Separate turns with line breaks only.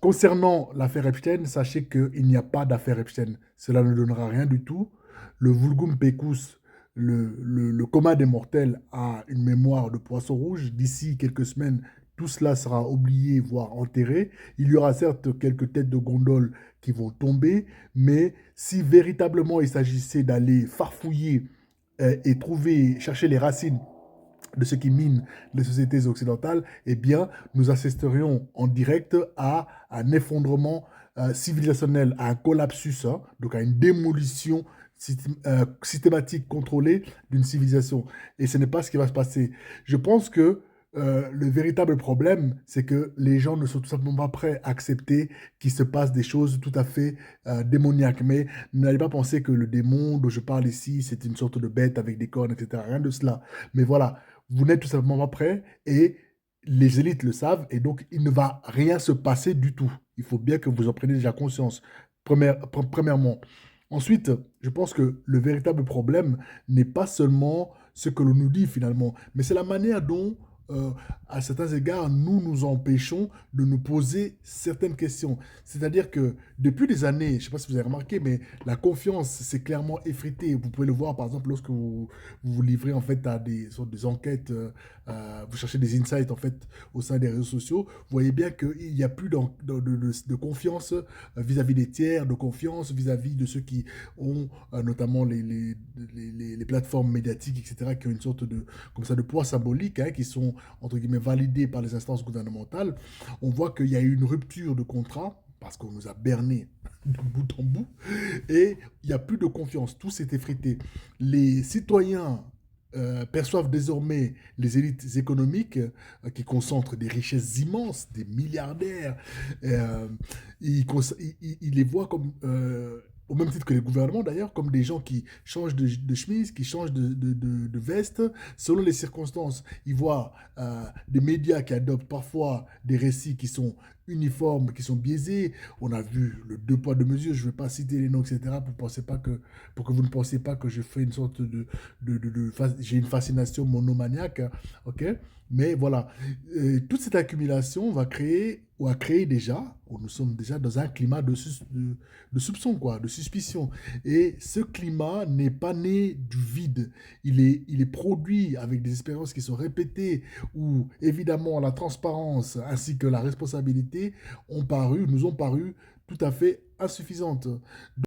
Concernant l'affaire Epstein, sachez qu'il n'y a pas d'affaire Epstein. Cela ne donnera rien du tout. Le vulgum pecus, le coma des mortels, a une mémoire de poisson rouge. D'ici quelques semaines, tout cela sera oublié, voire enterré. Il y aura certes quelques têtes de gondole qui vont tomber, mais si véritablement il s'agissait d'aller farfouiller et trouver, chercher les racines de ce qui mine les sociétés occidentales, eh bien, nous assisterions en direct à un effondrement civilisationnel, à un collapsus, hein, donc à une démolition systématique, contrôlée d'une civilisation. Et ce n'est pas ce qui va se passer. Je pense que le véritable problème, c'est que les gens ne sont tout simplement pas prêts à accepter qu'il se passe des choses tout à fait démoniaques. Mais n'allez pas penser que le démon dont je parle ici, c'est une sorte de bête avec des cornes, etc. Rien de cela. Mais voilà, vous n'êtes tout simplement pas prêt et les élites le savent et donc il ne va rien se passer du tout. Il faut bien que vous en preniez déjà conscience, premièrement. Ensuite, je pense que le véritable problème n'est pas seulement ce que l'on nous dit finalement, mais c'est la manière dont, euh, à certains égards, nous nous empêchons de nous poser certaines questions. C'est-à-dire que depuis des années, je ne sais pas si vous avez remarqué, mais la confiance s'est clairement effritée. Vous pouvez le voir, par exemple, lorsque vous livrez en fait à des sortes des enquêtes, vous cherchez des insights en fait au sein des réseaux sociaux. Vous voyez bien qu'il n'y a plus de confiance vis-à-vis des tiers, de confiance vis-à-vis de ceux qui ont notamment les plateformes médiatiques, etc., qui ont une sorte de, comme ça, de poids symbolique, hein, qui sont entre guillemets validés par les instances gouvernementales. On voit qu'il y a eu une rupture de contrat parce qu'on nous a bernés de bout en bout, et il n'y a plus de confiance, tout s'est effrité. Les citoyens perçoivent désormais les élites économiques qui concentrent des richesses immenses, des milliardaires. euh, ils les voient comme, au même titre que les gouvernements d'ailleurs, comme des gens qui changent de chemise, qui changent de veste selon les circonstances. Ils voient des médias qui adoptent parfois des récits qui sont uniformes, qui sont biaisés. On a vu le deux poids, deux mesures, je ne vais pas citer les noms, etc., pour que vous ne pensiez pas que je fais une sorte j'ai une fascination monomaniaque, hein, ok? Mais voilà, toute cette accumulation va créer, ou a créé déjà, ou nous sommes déjà dans un climat de soupçon, quoi, de suspicion. Et ce climat n'est pas né du vide. Il est produit avec des expériences qui sont répétées, où évidemment la transparence ainsi que la responsabilité nous ont paru tout à fait insuffisantes.